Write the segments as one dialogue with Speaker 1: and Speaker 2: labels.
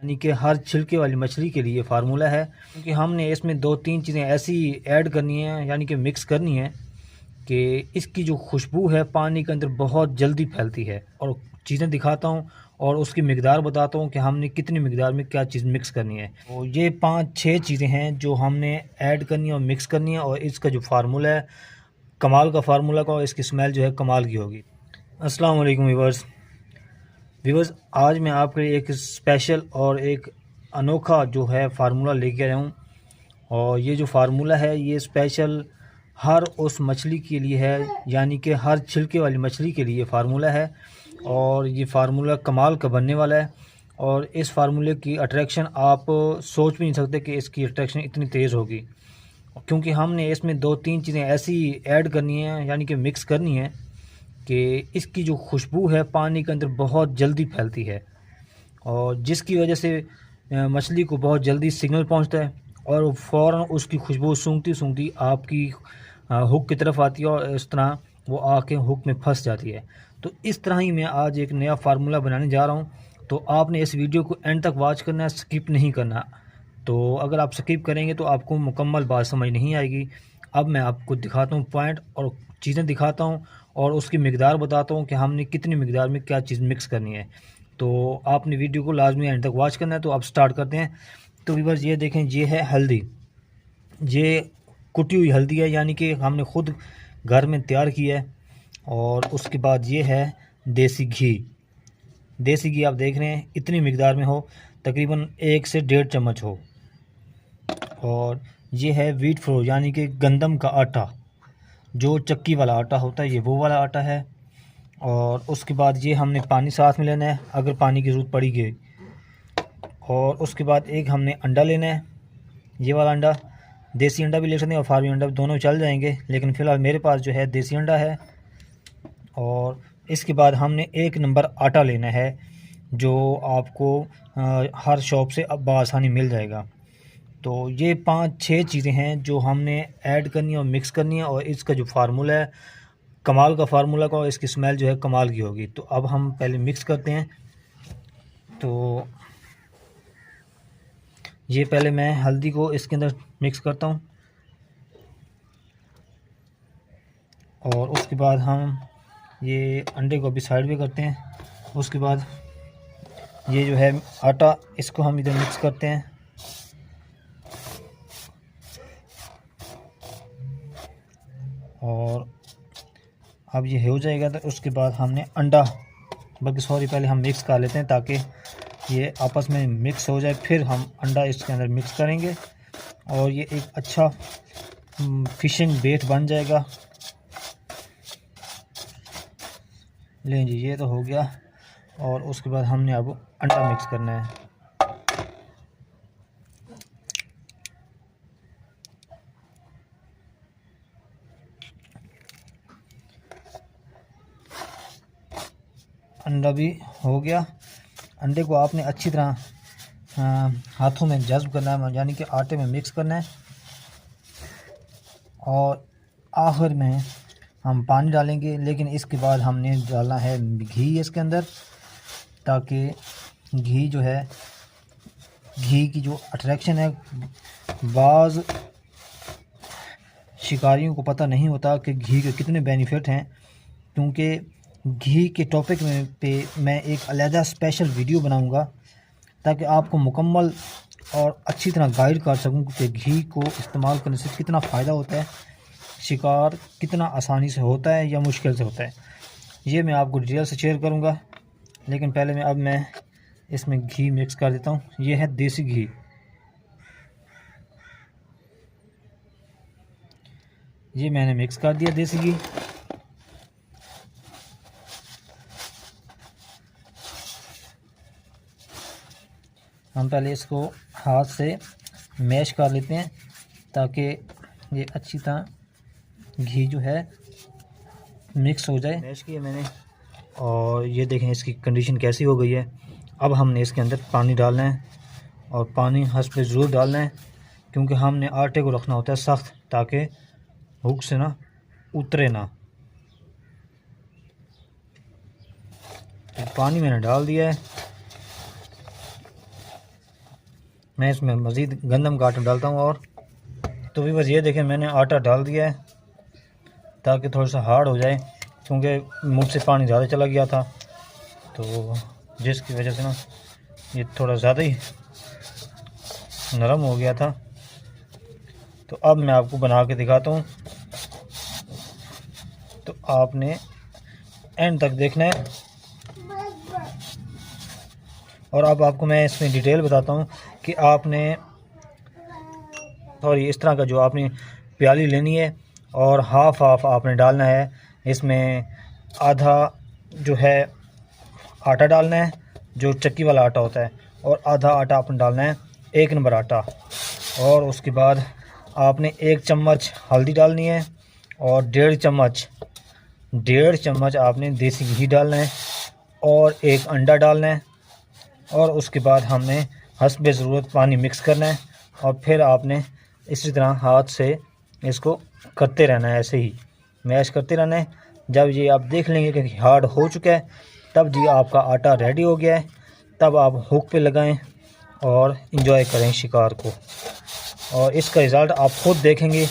Speaker 1: यानी कि हर छिलके वाली मछली के लिए फार्मूला है, क्योंकि हमने इसमें दो तीन चीज़ें ऐसी ऐड करनी है, यानी कि मिक्स करनी है कि इसकी जो खुशबू है पानी के अंदर बहुत जल्दी फैलती है। और चीज़ें दिखाता हूँ और उसकी मिकदार बताता हूँ कि हमने कितनी मिकदार में क्या चीज़ मिक्स करनी है। तो ये 5-6 चीज़ें हैं जो हमने ऐड करनी है और मिक्स करनी है, और इसका जो फार्मूला है कमाल का फार्मूला का, और इसकी स्मेल जो है कमाल की होगी। अस्सलाम वालेकुम व्यूअर्स, आज मैं आपके लिए एक स्पेशल और एक अनोखा जो है फार्मूला लेके आया हूँ। और ये जो फार्मूला है ये स्पेशल हर उस मछली के लिए है, यानी कि हर छिलके वाली मछली के लिए फार्मूला है। और ये फार्मूला कमाल का बनने वाला है, और इस फार्मूले की अट्रैक्शन आप सोच भी नहीं सकते कि इसकी अट्रैक्शन इतनी तेज़ होगी, क्योंकि हमने इसमें दो तीन चीज़ें ऐसी ऐड करनी है, यानी कि मिक्स करनी है कि इसकी जो खुशबू है पानी के अंदर बहुत जल्दी फैलती है, और जिसकी वजह से मछली को बहुत जल्दी सिग्नल पहुंचता है, और वो फ़ौरन उसकी खुशबू सूंघती सूंघती आपकी हुक की तरफ आती है, और इस तरह वो आके हुक में फंस जाती है। तो इस तरह ही मैं आज एक नया फार्मूला बनाने जा रहा हूँ। तो आपने इस वीडियो को एंड तक वॉच करना है, स्किप नहीं करना। तो अगर आप स्किप करेंगे तो आपको मुकम्मल बात समझ नहीं आएगी। अब मैं आपको दिखाता हूँ पॉइंट और चीज़ें दिखाता हूँ, और उसकी मिकदार बताता हूँ कि हमने कितनी मिकदार में क्या चीज़ मिक्स करनी है। तो आपने वीडियो को लाजमी एंड तक वॉच करना है। तो आप स्टार्ट करते हैं। तो व्यूअर्स ये देखें, ये है हल्दी, ये कुटी हुई हल्दी है, यानी कि हमने ख़ुद घर में तैयार की है। और उसके बाद ये है देसी घी। देसी घी आप देख रहे हैं इतनी मिकदार में हो, तकरीबन 1 से 1.5 चम्मच हो। और ये है व्हीट फ्लोर, यानी कि गंदम का आटा, जो चक्की वाला आटा होता है, ये वो वाला आटा है। और उसके बाद ये हमने पानी साथ में लेना है अगर पानी की ज़रूरत पड़ेगी। और उसके बाद एक हमने अंडा लेना है, ये वाला अंडा। देसी अंडा भी ले सकते हैं और फार्मी अंडा, दोनों चल जाएंगे, लेकिन फ़िलहाल मेरे पास जो है देसी अंडा है। और इसके बाद हमने 1 नंबर आटा लेना है, जो आपको हर शॉप से अब आसानी मिल जाएगा। तो ये 5-6 चीज़ें हैं जो हमने ऐड करनी है और मिक्स करनी है, और इसका जो फार्मूला है कमाल का फार्मूला का, और इसकी स्मेल जो है कमाल की होगी। तो अब हम पहले मिक्स करते हैं। तो ये पहले मैं हल्दी को इसके अंदर मिक्स करता हूँ, और उसके बाद हम ये अंडे को भी साइड में करते हैं। उसके बाद ये जो है आटा, इसको हम इधर मिक्स करते हैं। और अब ये हो जाएगा तो उसके बाद हमने अंडा, बल्कि सॉरी पहले हम मिक्स कर लेते हैं ताकि ये आपस में मिक्स हो जाए, फिर हम अंडा इसके अंदर मिक्स करेंगे, और ये एक अच्छा फिशिंग बेट बन जाएगा। लें जी, ये तो हो गया। और उसके बाद हमने अब अंडा मिक्स करना है। अंडा भी हो गया। अंडे को आपने अच्छी तरह हाथों में जज्ब करना है, यानी कि आटे में मिक्स करना है। और आखिर में हम पानी डालेंगे, लेकिन इसके बाद हमने डालना है घी इसके अंदर, ताकि घी जो है, घी की जो अट्रैक्शन है, बाज़ शिकारियों को पता नहीं होता कि घी के कितने बेनिफिट हैं। क्योंकि घी के टॉपिक में मैं एक अलहदा स्पेशल वीडियो बनाऊंगा, ताकि आपको मुकम्मल और अच्छी तरह गाइड कर सकूं कि घी को इस्तेमाल करने से कितना फ़ायदा होता है, शिकार कितना आसानी से होता है या मुश्किल से होता है। ये मैं आपको डिटेल से शेयर करूंगा, लेकिन पहले मैं इसमें घी मिक्स कर देता हूँ। ये है देसी घी। ये मैंने मिक्स कर दिया देसी घी। हम पहले इसको हाथ से मैश कर लेते हैं, ताकि ये अच्छी तरह घी जो है मिक्स हो जाए। मैश किया मैंने, और ये देखें इसकी कंडीशन कैसी हो गई है। अब हमने इसके अंदर पानी डालना है, और पानी हंस पे ज़रूर डालना है, क्योंकि हमने आटे को रखना होता है सख्त, ताकि हुक से ना उतरे ना। तो पानी मैंने डाल दिया है। मैं इसमें मज़ीद गंदम का आटा डालता हूँ। और तो भी बस ये देखें, मैंने आटा डाल दिया है ताकि थोड़ा सा हार्ड हो जाए, क्योंकि मुझसे पानी ज़्यादा चला गया था, तो जिसकी वजह से ना ये थोड़ा ज़्यादा ही नरम हो गया था। तो अब मैं आपको बना के दिखाता हूँ, तो आपने एंड तक देखना है। और अब आपको मैं इसमें डिटेल बताता हूँ कि आपने सॉरी इस तरह का जो आपने प्याली लेनी है और हाफ़ आपने डालना है। इसमें आधा जो है आटा डालना है, जो चक्की वाला आटा होता है, और आधा आटा आपने डालना है 1 नंबर आटा। और उसके बाद आपने 1 चम्मच हल्दी डालनी है और 1.5 चम्मच आपने देसी घी डालना है और 1 अंडा डालना है। और उसके बाद हमने हस्बे ज़रूरत पानी मिक्स करना है और फिर आपने इसी तरह हाथ से इसको करते रहना है, ऐसे ही मैश करते रहना है। जब ये आप देख लेंगे कि हार्ड हो चुका है, तब जी आपका आटा रेडी हो गया है। तब आप हुक पे लगाएं और इंजॉय करें शिकार को। और इसका रिज़ल्ट आप खुद देखेंगे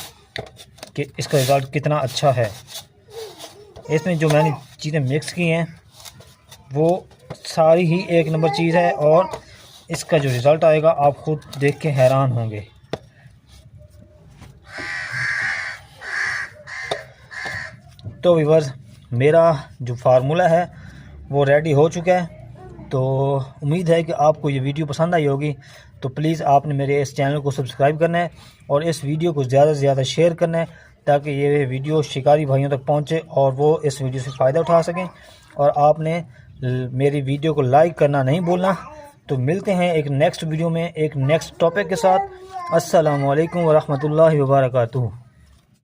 Speaker 1: कि इसका रिज़ल्ट कितना अच्छा है। इसमें जो मैंने चीज़ें मिक्स की हैं वो सारी ही 1 नंबर चीज़ है, और इसका जो रिज़ल्ट आएगा आप खुद देख के हैरान होंगे। तो व्यूअर्स, मेरा जो फार्मूला है वो रेडी हो चुका है। तो उम्मीद है कि आपको ये वीडियो पसंद आई होगी। तो प्लीज़ आपने मेरे इस चैनल को सब्सक्राइब करना है और इस वीडियो को ज़्यादा से ज़्यादा शेयर करना है, ताकि ये वीडियो शिकारी भाइयों तक पहुँचे और वो इस वीडियो से फ़ायदा उठा सकें। और आपने मेरी वीडियो को लाइक करना नहीं भूलना। तो मिलते हैं एक नेक्स्ट वीडियो में एक नेक्स्ट टॉपिक के साथ। अस्सलामु अलैकुम व रहमतुल्लाहि व बरकातुहू।